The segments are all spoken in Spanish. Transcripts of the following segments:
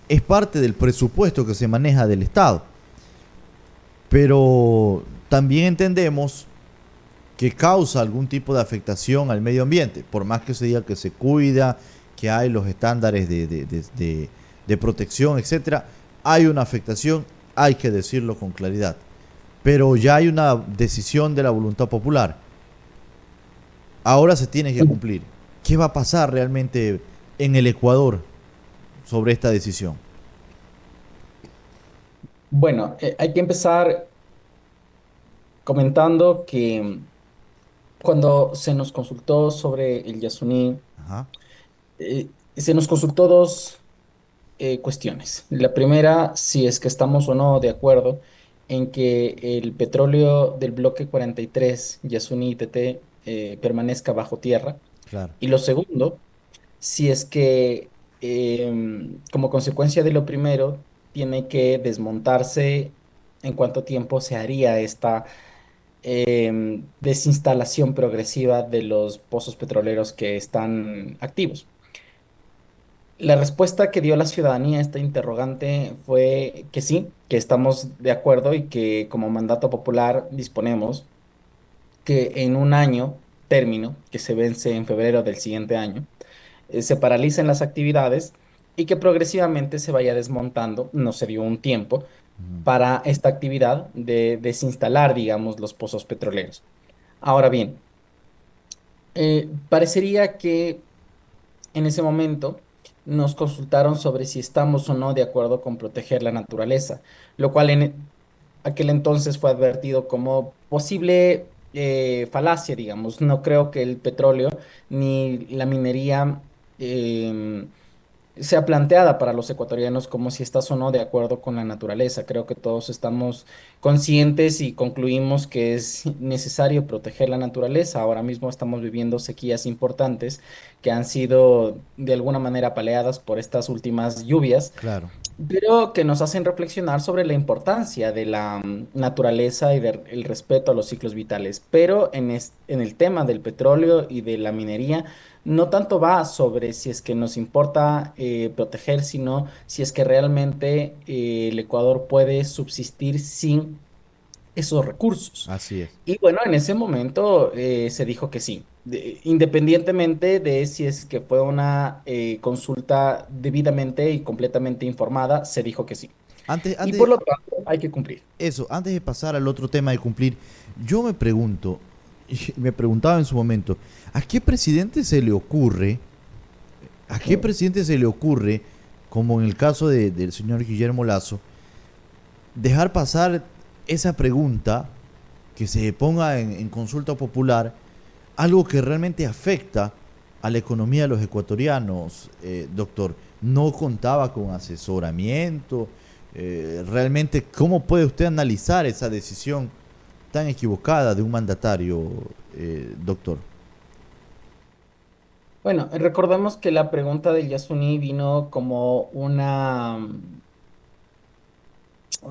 es parte del presupuesto que se maneja del Estado. Pero también entendemos que causa algún tipo de afectación al medio ambiente, por más que se diga que se cuida, que hay los estándares de protección, etcétera, hay una afectación, hay que decirlo con claridad. Pero ya hay una decisión de la voluntad popular. Ahora se tiene que cumplir. ¿Qué va a pasar realmente en el Ecuador sobre esta decisión? Bueno, hay que empezar comentando que cuando se nos consultó sobre el Yasuní, Ajá, se nos consultó dos cuestiones. La primera, si es que estamos o no de acuerdo en que el petróleo del bloque 43, Yasuní TT, permanezca bajo tierra. claro. Y lo segundo, si es que como consecuencia de lo primero, tiene que desmontarse en cuánto tiempo se haría esta desinstalación progresiva de los pozos petroleros que están activos. La respuesta que dio la ciudadanía a esta interrogante fue que sí, que estamos de acuerdo y que como mandato popular disponemos que en un año término, que se vence en febrero del siguiente año, se paralicen las actividades y que progresivamente se vaya desmontando, no se dio un tiempo, para esta actividad de desinstalar, digamos, los pozos petroleros. Ahora bien, parecería que en ese momento nos consultaron sobre si estamos o no de acuerdo con proteger la naturaleza, lo cual en aquel entonces fue advertido como posible falacia, digamos. No creo que el petróleo ni la minería sea planteada para los ecuatorianos como si estás o no de acuerdo con la naturaleza. Creo que todos estamos conscientes y concluimos que es necesario proteger la naturaleza. Ahora mismo estamos viviendo sequías importantes que han sido de alguna manera paleadas por estas últimas lluvias, Claro. pero que nos hacen reflexionar sobre la importancia de la naturaleza y del respeto a los ciclos vitales. Pero en el tema del petróleo y de la minería, no tanto va sobre si es que nos importa proteger, sino si es que realmente el Ecuador puede subsistir sin esos recursos. Así es. Y bueno, en ese momento se dijo que sí, independientemente de si es que fue una consulta debidamente y completamente informada, se dijo que sí. Antes, Y por antes, lo tanto, hay que cumplir. eso, antes de pasar al otro tema de cumplir, yo me pregunto, y me preguntaba en su momento, ¿a qué presidente se le ocurre, a qué presidente se le ocurre, como en el caso del señor Guillermo Lazo, dejar pasar esa pregunta, que se ponga en consulta popular, algo que realmente afecta a la economía de los ecuatorianos, doctor? No contaba con asesoramiento. Realmente, ¿cómo puede usted analizar esa decisión tan equivocada de un mandatario, doctor? Bueno, recordemos que la pregunta del Yasuní vino como una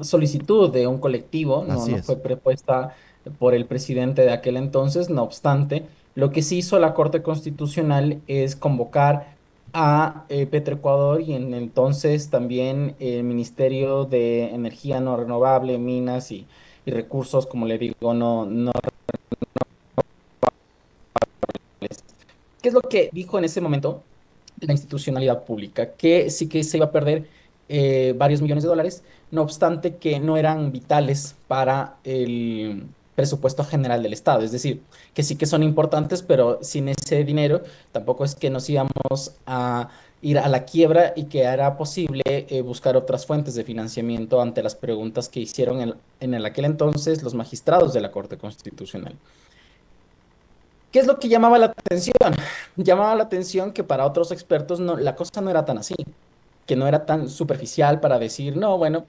solicitud de un colectivo, no, Así no es. fue propuesta por el presidente de aquel entonces. No obstante, lo que sí hizo la Corte Constitucional es convocar a Petroecuador y en entonces también el Ministerio de Energía No Renovable, Minas y Recursos, como le digo, no. ¿Qué es lo que dijo en ese momento la institucionalidad pública? Que sí que se iba a perder varios millones de dólares, no obstante que no eran vitales para el presupuesto general del Estado. Es decir, que sí que son importantes, pero sin ese dinero tampoco es que nos íbamos a ir a la quiebra y que hará posible buscar otras fuentes de financiamiento ante las preguntas que hicieron en aquel entonces los magistrados de la Corte Constitucional. ¿Qué es lo que llamaba la atención? Llamaba la atención que para otros expertos no, la cosa no era tan así, que no era tan superficial para decir, no, bueno,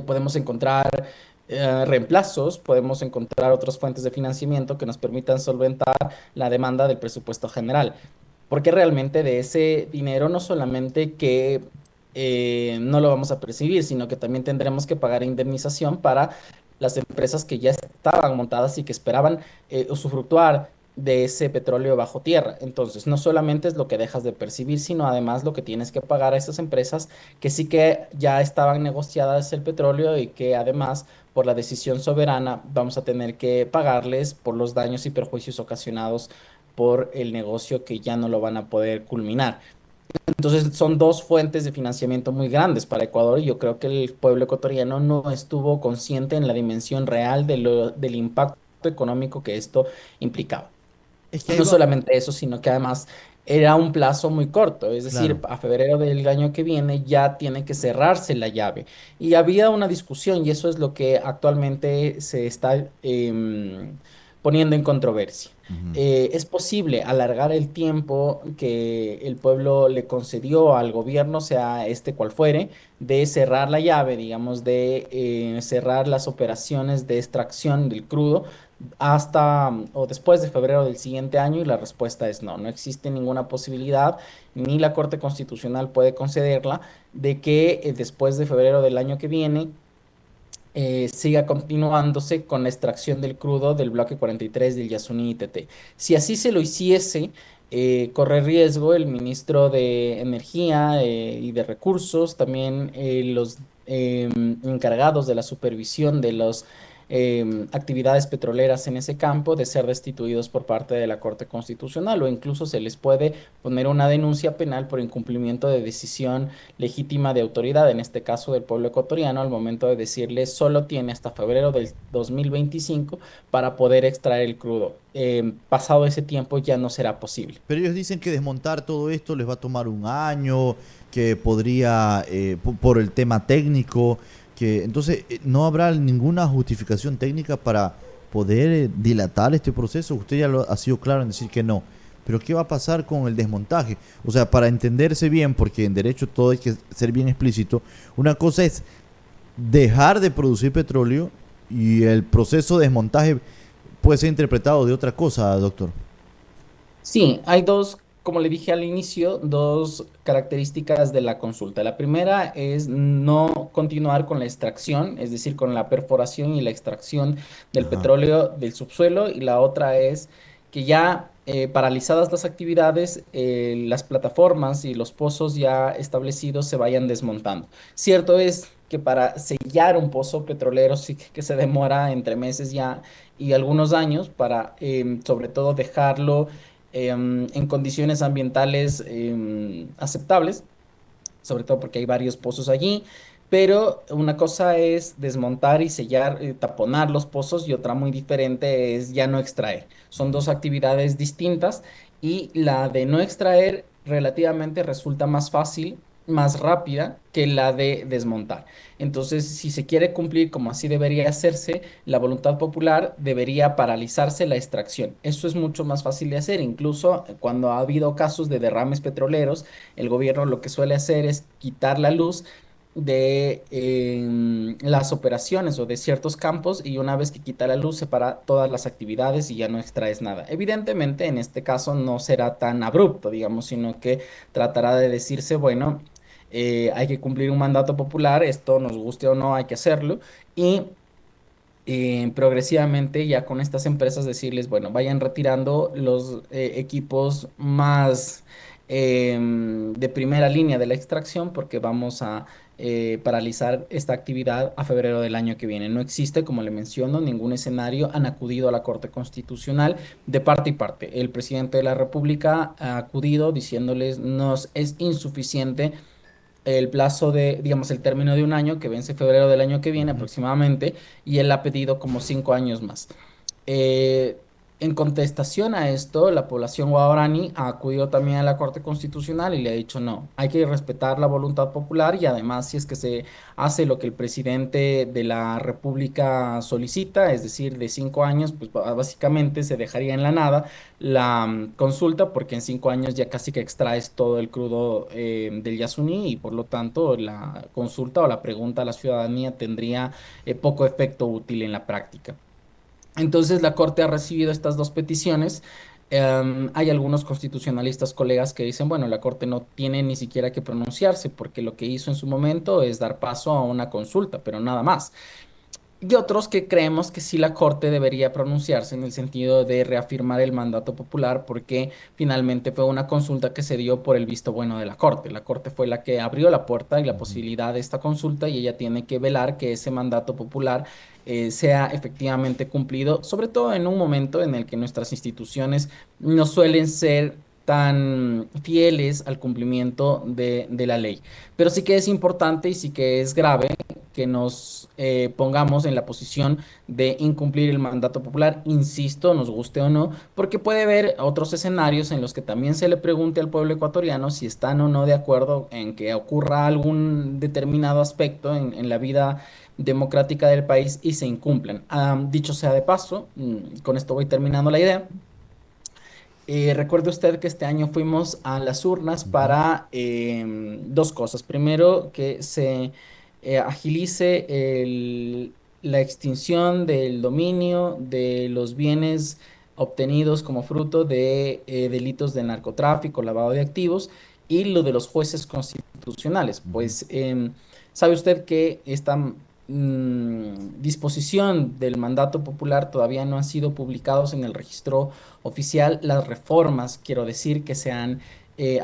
podemos encontrar reemplazos, podemos encontrar otras fuentes de financiamiento que nos permitan solventar la demanda del presupuesto general. Porque realmente de ese dinero no solamente que no lo vamos a percibir, sino que también tendremos que pagar indemnización para las empresas que ya estaban montadas y que esperaban usufructuar de ese petróleo bajo tierra. Entonces, no solamente es lo que dejas de percibir, sino además lo que tienes que pagar a esas empresas que sí que ya estaban negociadas el petróleo y que además, por la decisión soberana, vamos a tener que pagarles por los daños y perjuicios ocasionados por el negocio que ya no lo van a poder culminar. Entonces son dos fuentes de financiamiento muy grandes para Ecuador y yo creo que el pueblo ecuatoriano no estuvo consciente en la dimensión real del impacto económico que esto implicaba. Es que ahí No va, solamente eso, sino que además era un plazo muy corto, es decir, claro, a febrero del año que viene ya tiene que cerrarse la llave. Y había una discusión y eso es lo que actualmente se está poniendo en controversia. ujú, ¿Es posible alargar el tiempo que el pueblo le concedió al gobierno, sea este cual fuere, de cerrar la llave, digamos, de cerrar las operaciones de extracción del crudo? Hasta o después de febrero del siguiente año y la respuesta es no, no existe ninguna posibilidad, ni la Corte Constitucional puede concederla, de que después de febrero del año que viene siga continuándose con la extracción del crudo del bloque 43 del Yasuní ITT. Si así se lo hiciese, corre riesgo el ministro de Energía y de Recursos, también los encargados de la supervisión de las actividades petroleras en ese campo, de ser destituidos por parte de la Corte Constitucional o incluso se les puede poner una denuncia penal por incumplimiento de decisión legítima de autoridad, en este caso del pueblo ecuatoriano, al momento de decirle solo tiene hasta febrero del 2025 para poder extraer el crudo. Pasado ese tiempo ya no será posible. pero ellos dicen que desmontar todo esto les va a tomar un año, que podría, por el tema técnico, que entonces no habrá ninguna justificación técnica para poder dilatar este proceso. Usted ya lo ha sido claro en decir que no. Pero ¿qué va a pasar con el desmontaje? O sea, para entenderse bien, porque en derecho todo hay que ser bien explícito, una cosa es dejar de producir petróleo y el proceso de desmontaje puede ser interpretado de otra cosa, doctor. Sí, hay dos, como le dije al inicio, dos características de la consulta. La primera es no continuar con la extracción, es decir, con la perforación y la extracción del Ajá. petróleo del subsuelo. Y la otra es que ya paralizadas las actividades, las plataformas y los pozos ya establecidos se vayan desmontando. Cierto es que para sellar un pozo petrolero sí que se demora entre meses ya y algunos años para sobre todo dejarlo en condiciones ambientales aceptables, sobre todo porque hay varios pozos allí, pero una cosa es desmontar y sellar, taponar los pozos y otra muy diferente es ya no extraer. Son dos actividades distintas y la de no extraer relativamente resulta más fácil, más rápida que la de desmontar. Entonces, si se quiere cumplir como así debería hacerse, la voluntad popular debería paralizarse la extracción. Eso es mucho más fácil de hacer. Incluso cuando ha habido casos de derrames petroleros, el gobierno lo que suele hacer es quitar la luz de las operaciones o de ciertos campos y una vez que quita la luz separa todas las actividades y ya no extraes nada. Evidentemente, en este caso no será tan abrupto, digamos, sino que tratará de decirse, bueno, hay que cumplir un mandato popular, esto nos guste o no, hay que hacerlo y progresivamente ya con estas empresas decirles, bueno, vayan retirando los equipos más de primera línea de la extracción porque vamos a paralizar esta actividad a febrero del año que viene. No existe, como le menciono, ningún escenario. Han acudido a la Corte Constitucional de parte y parte. El presidente de la República ha acudido diciéndoles nos es insuficiente el plazo de, digamos, el término de un año que vence febrero del año que viene Ujú. aproximadamente, y él ha pedido como 5 años más. Eh, en contestación a esto, la población guaraní ha acudido también a la Corte Constitucional y le ha dicho no, hay que respetar la voluntad popular y además si es que se hace lo que el presidente de la República solicita, es decir, de 5 años, pues básicamente se dejaría en la nada la consulta porque en 5 años ya casi que extraes todo el crudo del Yasuní y por lo tanto la consulta o la pregunta a la ciudadanía tendría poco efecto útil en la práctica. Entonces la Corte ha recibido estas dos peticiones. Hay algunos constitucionalistas colegas que dicen, bueno, la Corte no tiene ni siquiera que pronunciarse porque lo que hizo en su momento es dar paso a una consulta, pero nada más. y otros que creemos que sí la Corte debería pronunciarse en el sentido de reafirmar el mandato popular porque finalmente fue una consulta que se dio por el visto bueno de la Corte. La Corte fue la que abrió la puerta y la Ujú. posibilidad de esta consulta y ella tiene que velar que ese mandato popular sea efectivamente cumplido, sobre todo en un momento en el que nuestras instituciones no suelen ser tan fieles al cumplimiento de la ley. Pero sí que es importante y sí que es grave que nos pongamos en la posición de incumplir el mandato popular, insisto, nos guste o no, porque puede haber otros escenarios en los que también se le pregunte al pueblo ecuatoriano si están o no de acuerdo en que ocurra algún determinado aspecto en la vida democrática del país y se incumplen. Dicho sea de paso, con esto voy terminando la idea. Recuerde usted que este año fuimos a las urnas Ujú. para dos cosas. Primero, que se agilice la extinción del dominio de los bienes obtenidos como fruto de delitos de narcotráfico, lavado de activos y lo de los jueces constitucionales. Ujú. Pues sabe usted que esta disposición del mandato popular todavía no han sido publicados en el registro oficial las reformas, quiero decir, que se han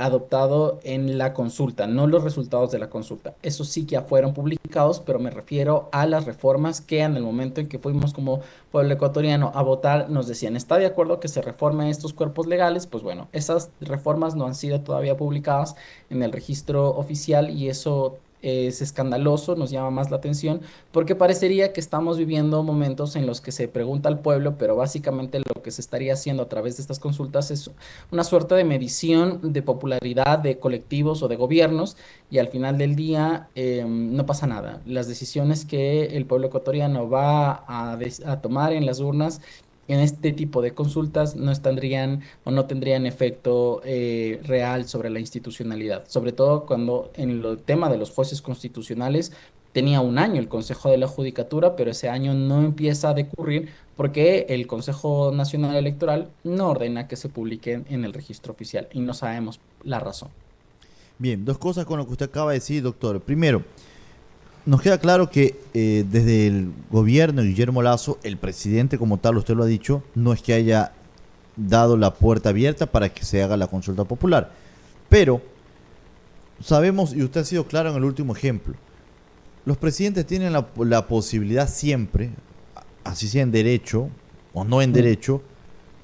adoptado en la consulta, no los resultados de la consulta. Eso sí que ya fueron publicados, pero me refiero a las reformas que en el momento en que fuimos como pueblo ecuatoriano a votar nos decían, ¿está de acuerdo que se reformen estos cuerpos legales? Pues bueno, esas reformas no han sido todavía publicadas en el registro oficial y eso es escandaloso, nos llama más la atención porque parecería que estamos viviendo momentos en los que se pregunta al pueblo, pero básicamente lo que se estaría haciendo a través de estas consultas es una suerte de medición de popularidad de colectivos o de gobiernos y al final del día no pasa nada. Las decisiones que el pueblo ecuatoriano va a tomar en las urnas en este tipo de consultas no tendrían o no tendrían efecto real sobre la institucionalidad, sobre todo cuando en el tema de los jueces constitucionales tenía un año el Consejo de la Judicatura, pero ese año no empieza a decurrir porque el Consejo Nacional Electoral no ordena que se publiquen en el registro oficial y no sabemos la razón. Bien, dos cosas con lo que usted acaba de decir, doctor. Primero, nos queda claro que desde el gobierno de Guillermo Lazo, el presidente como tal, usted lo ha dicho, no es que haya dado la puerta abierta para que se haga la consulta popular. Pero sabemos, y usted ha sido claro en el último ejemplo, los presidentes tienen la posibilidad siempre, así sea en derecho o no en Mm, derecho,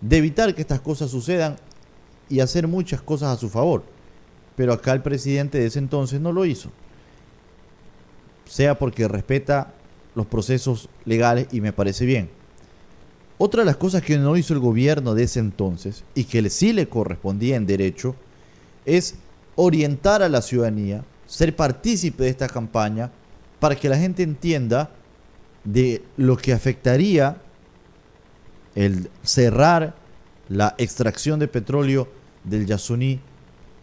de evitar que estas cosas sucedan y hacer muchas cosas a su favor. Pero acá el presidente de ese entonces no lo hizo, sea porque respeta los procesos legales y me parece bien. Otra de las cosas que no hizo el gobierno de ese entonces y que sí le correspondía en derecho es orientar a la ciudadanía, ser partícipe de esta campaña para que la gente entienda de lo que afectaría el cerrar la extracción de petróleo del Yasuní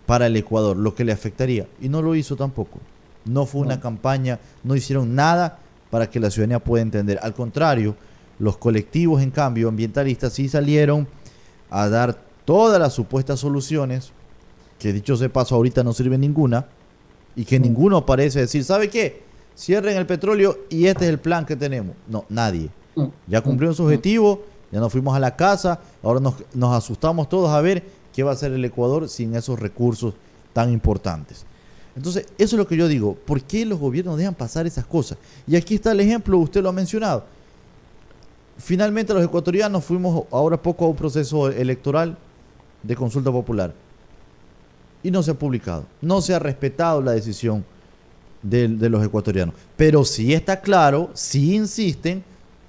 para el Ecuador, lo que le afectaría. Y no lo hizo tampoco. No fue una no. campaña, no hicieron nada para que la ciudadanía pueda entender. Al contrario, los colectivos, en cambio, ambientalistas sí salieron a dar todas las supuestas soluciones, que dicho sea de paso ahorita no sirve ninguna, y que Mm, ninguno parece decir, ¿sabe qué? Cierren el petróleo y este es el plan que tenemos. No, nadie. mm, Ya mm, cumplieron su mm. objetivo, ya nos fuimos a la casa, ahora nos asustamos todos a ver qué va a hacer el Ecuador sin esos recursos tan importantes. Entonces, eso es lo que yo digo, ¿por qué los gobiernos dejan pasar esas cosas? Y aquí está el ejemplo, usted lo ha mencionado. Finalmente los ecuatorianos fuimos ahora poco a un proceso electoral de consulta popular y no se ha publicado, no se ha respetado la decisión de los ecuatorianos. Pero sí está claro, sí insisten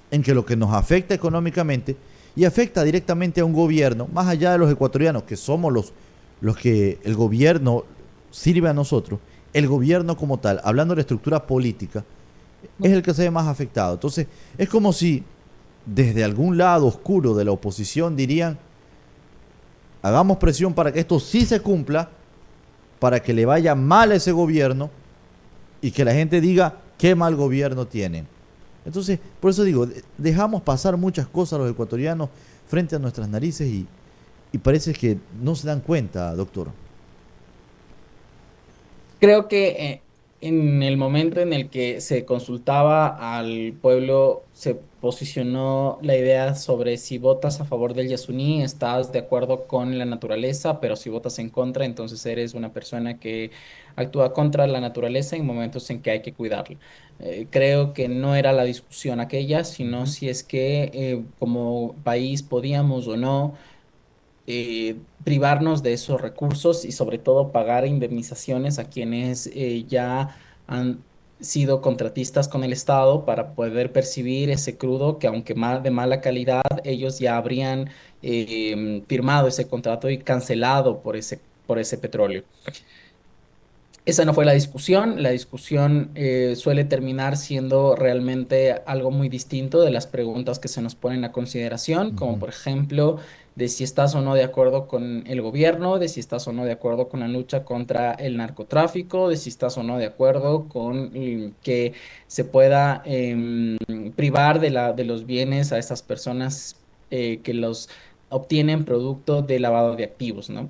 en que lo que nos afecta económicamente y afecta directamente a un gobierno, más allá de los ecuatorianos, que somos los que el gobierno sirve a nosotros, el gobierno como tal, hablando de la estructura política, es el que se ve más afectado. Entonces, es como si desde algún lado oscuro de la oposición dirían, hagamos presión para que esto sí se cumpla, para que le vaya mal a ese gobierno y que la gente diga qué mal gobierno tienen. Entonces, por eso digo, dejamos pasar muchas cosas a los ecuatorianos frente a nuestras narices y parece que no se dan cuenta, doctor. Creo que en el momento en el que se consultaba al pueblo, se posicionó la idea sobre si votas a favor del Yasuní, estás de acuerdo con la naturaleza, pero si votas en contra, entonces eres una persona que actúa contra la naturaleza en momentos en que hay que cuidarla. Creo que no era la discusión aquella, sino Ujú, si es que como país podíamos o no privarnos de esos recursos y sobre todo pagar indemnizaciones a quienes ya han sido contratistas con el Estado para poder percibir ese crudo que aunque de mala calidad, ellos ya habrían firmado ese contrato y cancelado por ese petróleo. Esa no fue la discusión suele terminar siendo realmente algo muy distinto de las preguntas que se nos ponen a consideración, como ujú. por ejemplo de si estás o no de acuerdo con el gobierno, de si estás o no de acuerdo con la lucha contra el narcotráfico, de si estás o no de acuerdo con que se pueda privar de los bienes a esas personas que los obtienen producto de lavado de activos, ¿no?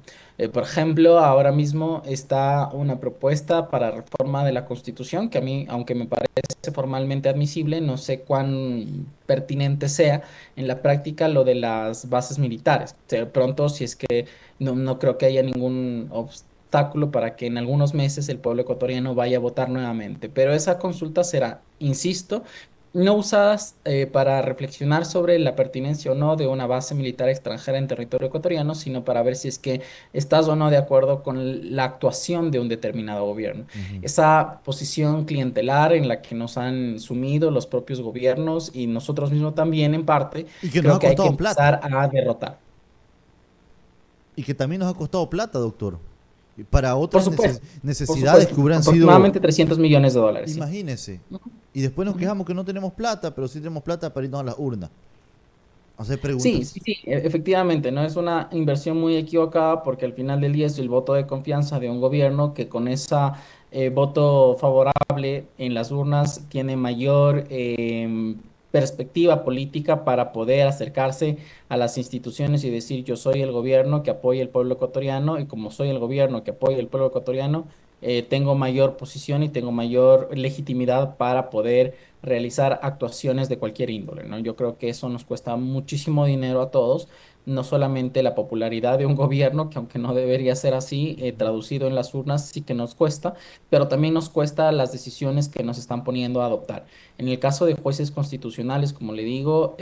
Por ejemplo, ahora mismo está una propuesta para reforma de la Constitución que a mí, aunque me parece formalmente admisible, no sé cuán pertinente sea en la práctica lo de las bases militares. De pronto, si es que no creo que haya ningún obstáculo para que en algunos meses el pueblo ecuatoriano vaya a votar nuevamente, pero esa consulta será, insisto, no usadas para reflexionar sobre la pertinencia o no de una base militar extranjera en territorio ecuatoriano, sino para ver si es que estás o no de acuerdo con la actuación de un determinado gobierno. Ujú. Esa posición clientelar en la que nos han sumido los propios gobiernos y nosotros mismos también en parte, Y que nos creo ha que hay que costado plata. empezar a derrotar. Y que también nos ha costado plata, doctor. Y para Por otras supuesto, por necesidades supuesto, que hubieran sido, aproximadamente 300 millones de dólares, sí. imagínese. Ujú, Y después nos ujú. quejamos que no tenemos plata, pero sí tenemos plata para irnos a las urnas. Hacer Sí, sí, preguntas. sí, efectivamente, no es una inversión muy equivocada porque al final del día es el voto de confianza de un gobierno que con esa voto favorable en las urnas tiene mayor perspectiva política para poder acercarse a las instituciones y decir yo soy el gobierno que apoya el pueblo ecuatoriano y como soy el gobierno que apoya el pueblo ecuatoriano, tengo mayor posición y tengo mayor legitimidad para poder realizar actuaciones de cualquier índole, ¿no? Yo creo que eso nos cuesta muchísimo dinero a todos, no solamente la popularidad de un gobierno, que aunque no debería ser así, traducido en las urnas sí que nos cuesta, pero también nos cuesta las decisiones que nos están poniendo a adoptar. En el caso de jueces constitucionales, como le digo,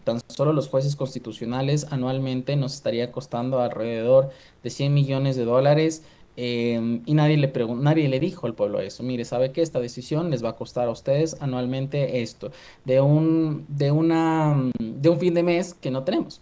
tan solo los jueces constitucionales anualmente nos estaría costando alrededor de 100 millones de dólares. Y nadie le dijo al pueblo eso. Mire, ¿sabe qué? Esta decisión les va a costar a ustedes anualmente esto, de un fin de mes que no tenemos.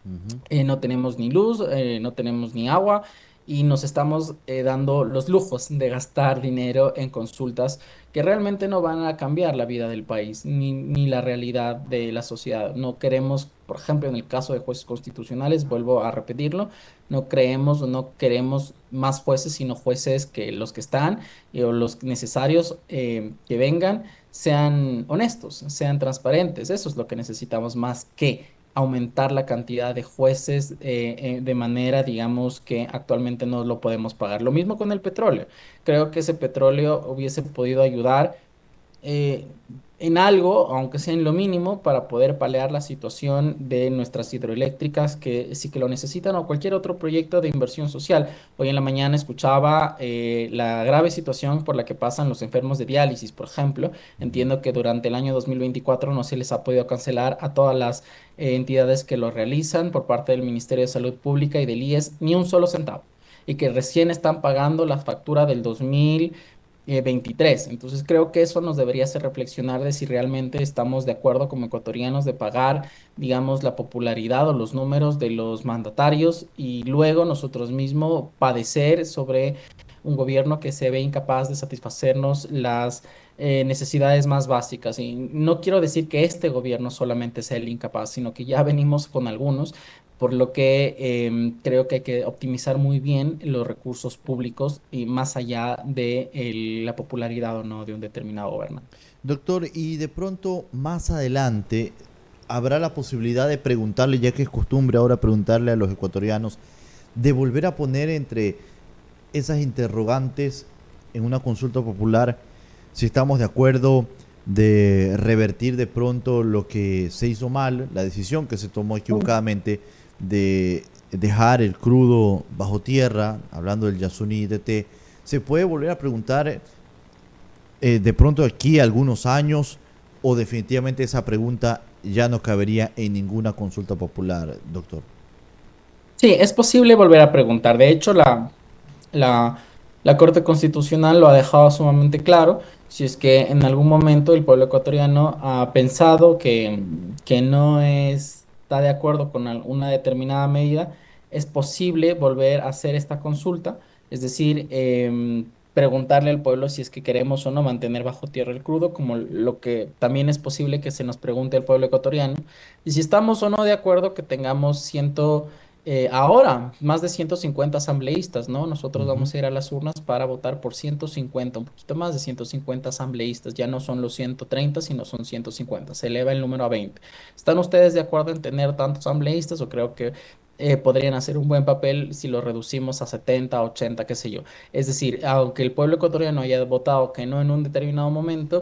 Ujú. No tenemos ni luz, no tenemos ni agua y nos estamos dando los lujos de gastar dinero en consultas que realmente no van a cambiar la vida del país ni la realidad de la sociedad. No queremos, por ejemplo, en el caso de jueces constitucionales, vuelvo a repetirlo, no creemos o no queremos más jueces, sino jueces que los que están o los necesarios que vengan sean honestos, sean transparentes. Eso es lo que necesitamos más que aumentar la cantidad de jueces de manera, digamos, que actualmente no lo podemos pagar. Lo mismo con el petróleo. Creo que ese petróleo hubiese podido ayudar eh, en algo, aunque sea en lo mínimo, para poder paliar la situación de nuestras hidroeléctricas que sí que lo necesitan o cualquier otro proyecto de inversión social. Hoy en la mañana escuchaba la grave situación por la que pasan los enfermos de diálisis, por ejemplo. Ujú. Entiendo que durante el año 2024 no se les ha podido cancelar a todas las entidades que lo realizan por parte del Ministerio de Salud Pública y del IES ni un solo centavo y que recién están pagando la factura del 2023. Entonces creo que eso nos debería hacer reflexionar de si realmente estamos de acuerdo como ecuatorianos de pagar, digamos, la popularidad o los números de los mandatarios y luego nosotros mismos padecer sobre un gobierno que se ve incapaz de satisfacernos las necesidades más básicas. Y no quiero decir que este gobierno solamente sea el incapaz, sino que ya venimos con algunos, por lo que creo que hay que optimizar muy bien los recursos públicos y más allá de la popularidad o no de un determinado gobernante. Doctor, y de pronto más adelante habrá la posibilidad de preguntarle, ya que es costumbre ahora preguntarle a los ecuatorianos, de volver a poner entre esas interrogantes en una consulta popular si estamos de acuerdo de revertir de pronto lo que se hizo mal, la decisión que se tomó equivocadamente de dejar el crudo bajo tierra, hablando del Yasuní DT. Se puede volver a preguntar de pronto aquí a algunos años, o definitivamente esa pregunta ya no cabería en ninguna consulta popular, doctor. Sí, es posible volver a preguntar. De hecho, la, la Corte Constitucional lo ha dejado sumamente claro. Si es que en algún momento el pueblo ecuatoriano ha pensado que no está de acuerdo con una determinada medida, es posible volver a hacer esta consulta, es decir, preguntarle al pueblo si es que queremos o no mantener bajo tierra el crudo, como lo que también es posible que se nos pregunte al pueblo ecuatoriano, y si estamos o no de acuerdo que tengamos ahora, más de 150 asambleístas, ¿no? Nosotros Ujú. vamos a ir a las urnas para votar por 150, un poquito más de 150 asambleístas. Ya no son los 130, sino son 150. Se eleva el número a 20. ¿Están ustedes de acuerdo en tener tantos asambleístas o creo que podrían hacer un buen papel si lo reducimos a 70, 80, qué sé yo? Es decir, aunque el pueblo ecuatoriano haya votado que no en un determinado momento,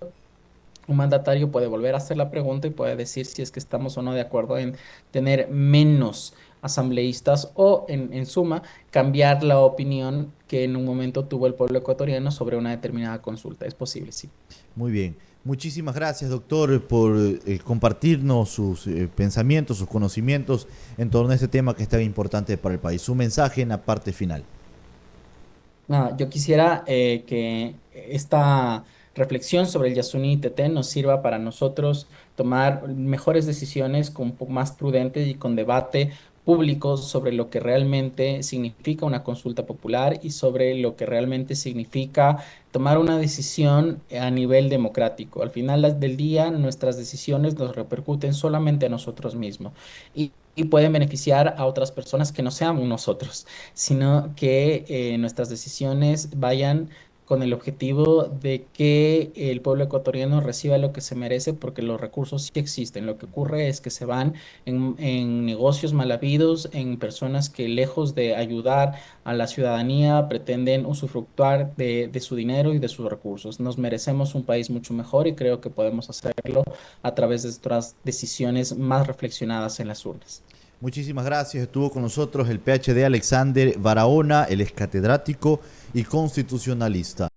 un mandatario puede volver a hacer la pregunta y puede decir si es que estamos o no de acuerdo en tener menos asambleístas o, en suma, cambiar la opinión que en un momento tuvo el pueblo ecuatoriano sobre una determinada consulta. Es posible, sí. Muy bien. Muchísimas gracias, doctor, por compartirnos sus pensamientos, sus conocimientos en torno a este tema que es tan importante para el país. Su mensaje en la parte final. Nada, yo quisiera que esta reflexión sobre el Yasuní Tetén nos sirva para nosotros tomar mejores decisiones con un poco más prudentes y con debate público sobre lo que realmente significa una consulta popular y sobre lo que realmente significa tomar una decisión a nivel democrático. Al final del día, nuestras decisiones nos repercuten solamente a nosotros mismos y pueden beneficiar a otras personas que no seamos nosotros, sino que nuestras decisiones vayan con el objetivo de que el pueblo ecuatoriano reciba lo que se merece, porque los recursos sí existen. Lo que ocurre es que se van en negocios mal habidos, en personas que lejos de ayudar a la ciudadanía pretenden usufructuar de su dinero y de sus recursos. Nos merecemos un país mucho mejor y creo que podemos hacerlo a través de nuestras decisiones más reflexionadas en las urnas. Muchísimas gracias. Estuvo con nosotros el PhD Alexander Barahona, el ex catedrático y constitucionalista.